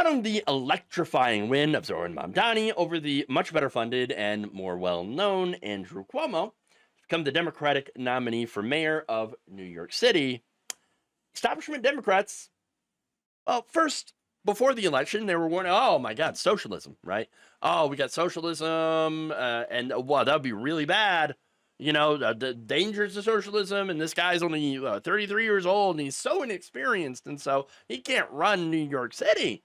following the electrifying win of Zoran Mamdani over the much better funded and more well-known Andrew Cuomo to become the Democratic nominee for mayor of New York City, establishment Democrats, well, first, before the election, they were warning, oh my God, socialism, right? Oh, we got socialism, and wow, that would be really bad. You know, the dangers of socialism, and this guy's only 33 years old, and he's so inexperienced, and so he can't run New York City.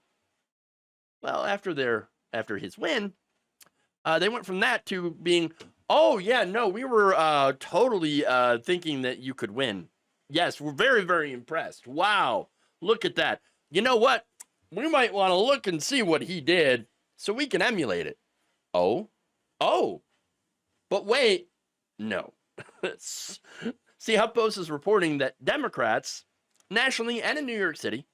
Well, after his win, they went from that to being, oh yeah, no, we were totally thinking that you could win. Yes, we're very, very impressed. Wow, look at that. You know what? We might want to look and see what he did so we can emulate it. Oh, but wait, no. See, HuffPost is reporting that Democrats, nationally and in New York City,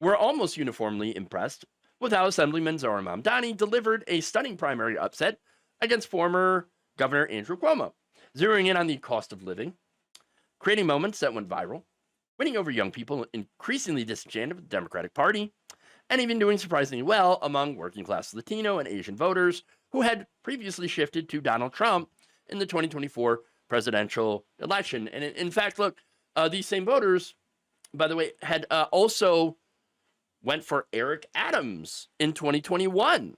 were almost uniformly impressed with how Assemblyman Zohran Mamdani delivered a stunning primary upset against former Governor Andrew Cuomo, zeroing in on the cost of living, creating moments that went viral, winning over young people increasingly disenchanted with the Democratic Party, and even doing surprisingly well among working-class Latino and Asian voters who had previously shifted to Donald Trump in the 2024 presidential election. And in fact, look, these same voters, by the way, had also went for Eric Adams in 2021.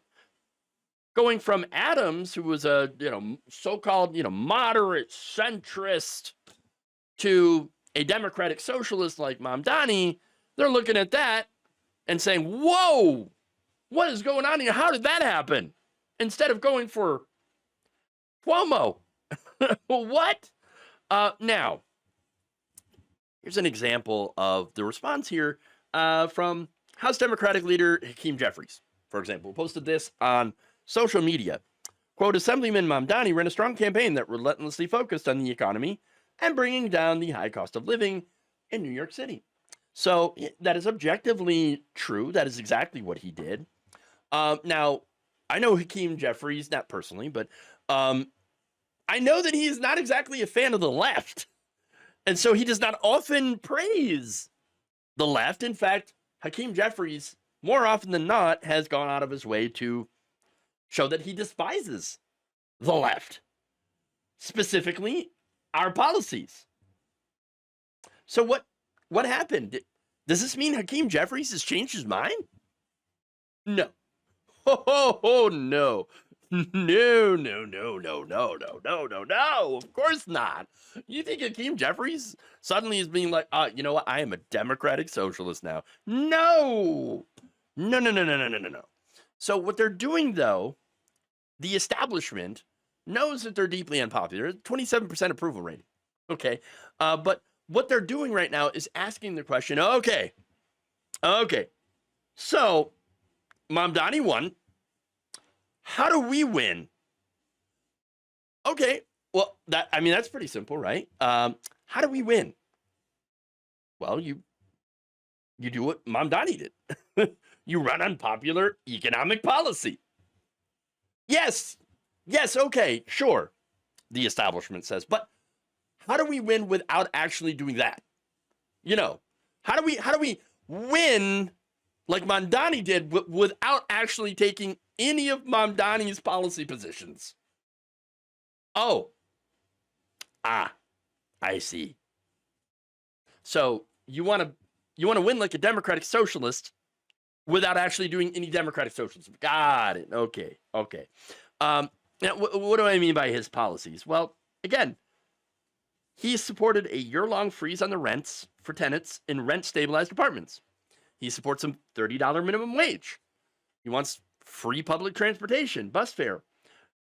Going from Adams, who was a so-called moderate centrist, to a democratic socialist like Mamdani, they're looking at that and saying, whoa, what is going on here? How did that happen? Instead of going for Cuomo. What? Now, here's an example of the response here from House Democratic leader Hakeem Jeffries, for example, posted this on social media. Quote, Assemblyman Mamdani ran a strong campaign that relentlessly focused on the economy and bringing down the high cost of living in New York City. So that is objectively true. That is exactly what he did. Now, I know Hakeem Jeffries, not personally, but I know that he is not exactly a fan of the left. And so he does not often praise the left. In fact, Hakeem Jeffries, more often than not, has gone out of his way to show that he despises the left, specifically our policies. So what happened? Does this mean Hakeem Jeffries has changed his mind? No. Oh, no. No. Of course not. You think Hakeem Jeffries suddenly is being like, you know what? I am a democratic socialist now. No. So what they're doing, though, the establishment knows that they're deeply unpopular. 27% approval rating. Okay. But what they're doing right now is asking the question, okay. So Mamdani won. How do we win? Okay. Well, that's pretty simple, right? How do we win? Well, you do what Mamdani did. You run unpopular economic policy. Yes, okay, sure, the establishment says. But how do we win without actually doing that? How do we win like Mamdani did without actually taking any of Mamdani's policy positions? Oh, I see. So you want to win like a democratic socialist without actually doing any democratic socialism. Got it. Okay. Now, what do I mean by his policies? Well, again, he supported a year-long freeze on the rents for tenants in rent-stabilized apartments. He supports a $30 minimum wage. He wants free public transportation, bus fare.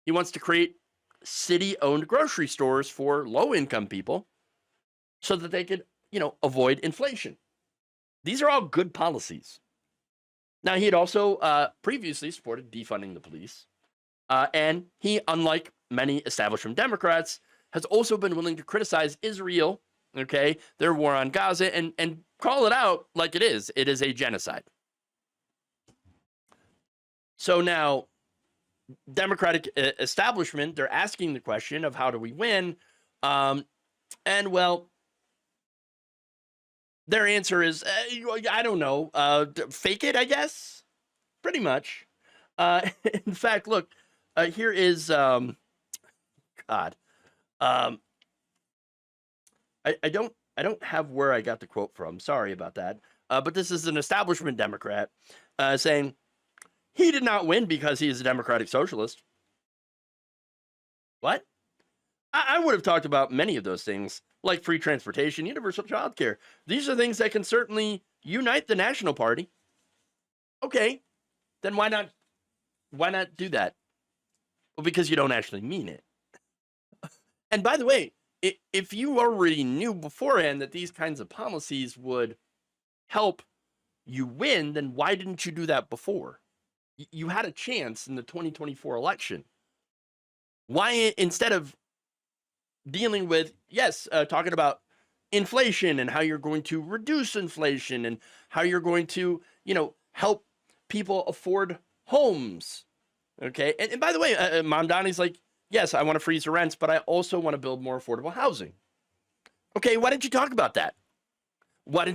He wants to create city-owned grocery stores for low-income people so that they could, avoid inflation. These are all good policies. Now, he had also previously supported defunding the police. And he, unlike many establishment Democrats, has also been willing to criticize Israel, okay, their war on Gaza, and call it out like it is. It is a genocide. So now, Democratic establishment, they're asking the question of how do we win? And, well, their answer is, I don't know, fake it, I guess. Pretty much. In fact, look, here is God. Um, I don't have where I got the quote from. Sorry about that. But this is an establishment Democrat saying he did not win because he is a democratic socialist. What? I would have talked about many of those things, like free transportation, universal child care. These are things that can certainly unite the National Party. Okay, then why not do that? Well, because you don't actually mean it. And by the way, if you already knew beforehand that these kinds of policies would help you win, then why didn't you do that before? You had a chance in the 2024 election. Why, instead of dealing with, talking about inflation and how you're going to reduce inflation and how you're going to, help people afford homes. Okay. And by the way, Mamdani's like, yes, I want to freeze the rents, but I also want to build more affordable housing. Okay. Why didn't you talk about that? Why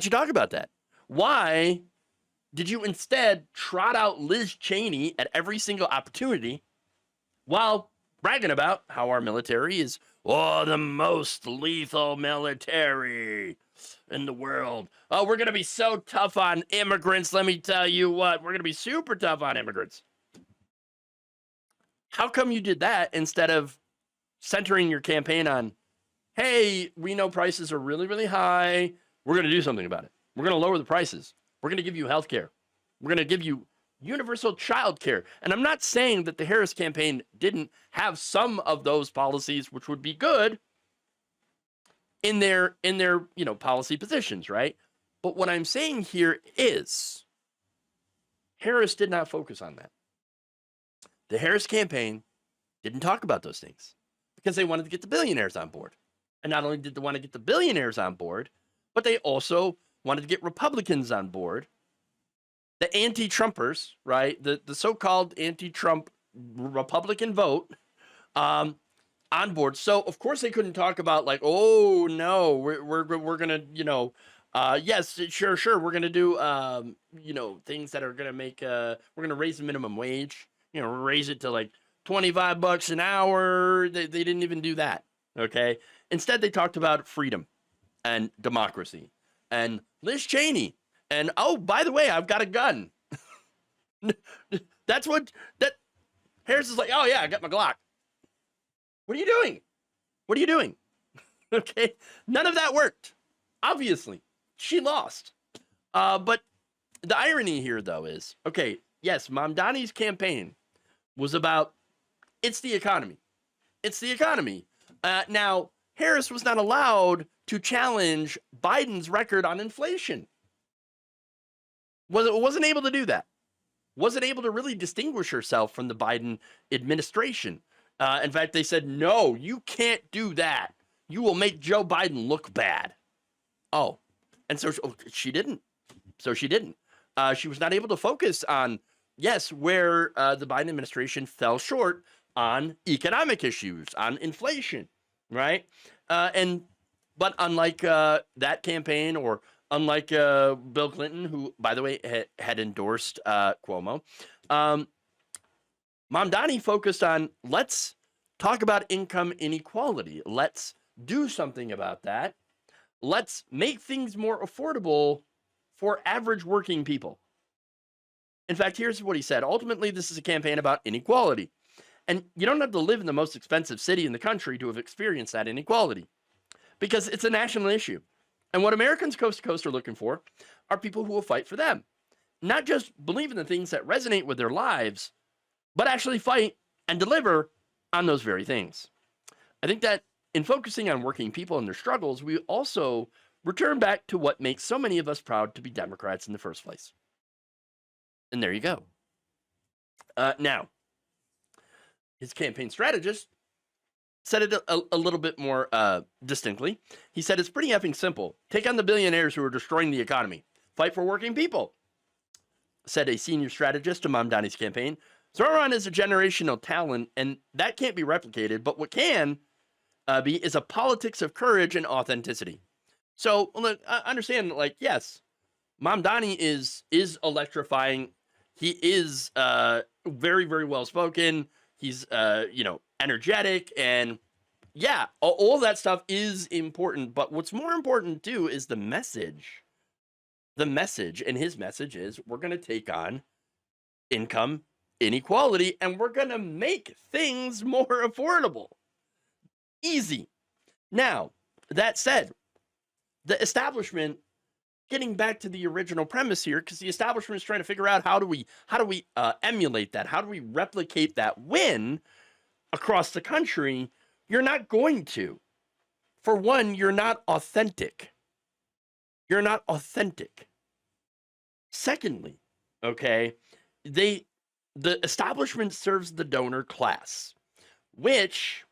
did you instead trot out Liz Cheney at every single opportunity while bragging about how our military is the most lethal military in the world? Oh, we're going to be so tough on immigrants. Let me tell you what, we're going to be super tough on immigrants. How come you did that instead of centering your campaign on, hey, we know prices are really, really high. We're going to do something about it. We're going to lower the prices. We're going to give you health care. We're going to give you universal child care. And I'm not saying that the Harris campaign didn't have some of those policies, which would be good in their policy positions, right? But what I'm saying here is Harris did not focus on that. The Harris campaign didn't talk about those things because they wanted to get the billionaires on board. And not only did they want to get the billionaires on board, but they also wanted to get Republicans on board, the anti-Trumpers, right? The so-called anti-Trump Republican vote on board. So of course they couldn't talk about like, oh no, we're gonna, yes, sure, we're gonna do things that are gonna make we're gonna raise the minimum wage, raise it to like $25 an hour. They didn't even do that. Okay. Instead, they talked about freedom and democracy and Liz Cheney. And oh, by the way, I've got a gun. That's what Harris is like. Oh yeah, I got my Glock. What are you doing? Okay, none of that worked. Obviously, she lost. But the irony here, though, is okay. Yes, Mamdani's campaign was about it's the economy. Now, Harris was not allowed to challenge Biden's record on inflation. Wasn't able to do that. Wasn't able to really distinguish herself from the Biden administration. In fact, they said, no, you can't do that. You will make Joe Biden look bad. Oh, and so she didn't. She was not able to focus on, where the Biden administration fell short on economic issues, on inflation, right? But unlike that campaign, or unlike Bill Clinton, who, by the way, had endorsed Cuomo, Mamdani focused on, let's talk about income inequality. Let's do something about that. Let's make things more affordable for average working people. In fact, here's what he said. Ultimately, this is a campaign about inequality. And you don't have to live in the most expensive city in the country to have experienced that inequality, because it's a national issue. And what Americans coast to coast are looking for are people who will fight for them. Not just believe in the things that resonate with their lives, but actually fight and deliver on those very things. I think that in focusing on working people and their struggles, we also return back to what makes so many of us proud to be Democrats in the first place. And there you go. Now, his campaign strategist said it a little bit more distinctly. He said, it's pretty effing simple. Take on the billionaires who are destroying the economy. Fight for working people, said a senior strategist to Mamdani's campaign. Zoran is a generational talent, and that can't be replicated, but what can be is a politics of courage and authenticity. So look, understand, like, yes, Mamdani is electrifying He is very, very well spoken. He's energetic, and yeah, all that stuff is important. But what's more important too is the message. The message, and his message is, we're going to take on income inequality, and we're going to make things more affordable. Easy. Now, that said, the establishment, getting back to the original premise here, because the establishment is trying to figure out how do we emulate that? How do we replicate that win across the country? You're not going to. For one, you're not authentic. You're not authentic. Secondly, okay, the establishment serves the donor class, which,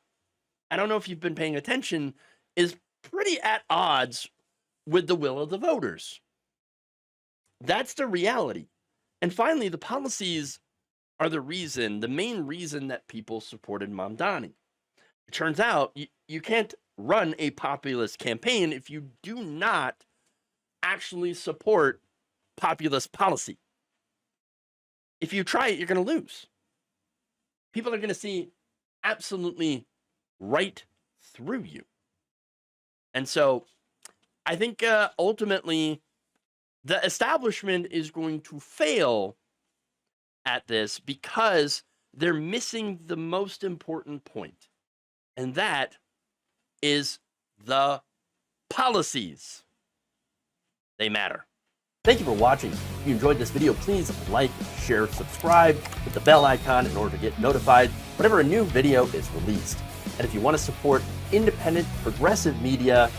I don't know if you've been paying attention, is pretty at odds with the will of the voters. That's the reality. And finally, the policies are the main reason that people supported Mamdani. It turns out you can't run a populist campaign if you do not actually support populist policy. If you try it, you're going to lose. People are going to see absolutely right through you. And so I think ultimately the establishment is going to fail at this because they're missing the most important point. And that is the policies. They matter. Thank you for watching. If you enjoyed this video, please like, share, subscribe, hit the bell icon in order to get notified whenever a new video is released. And if you want to support independent, progressive media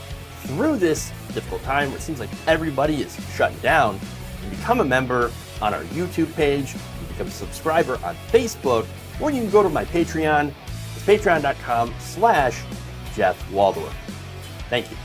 through this difficult time where it seems like everybody is shutting down, you can become a member on our YouTube page, you can become a subscriber on Facebook, or you can go to my Patreon. It's patreon.com/Jeff Waldorf. Thank you.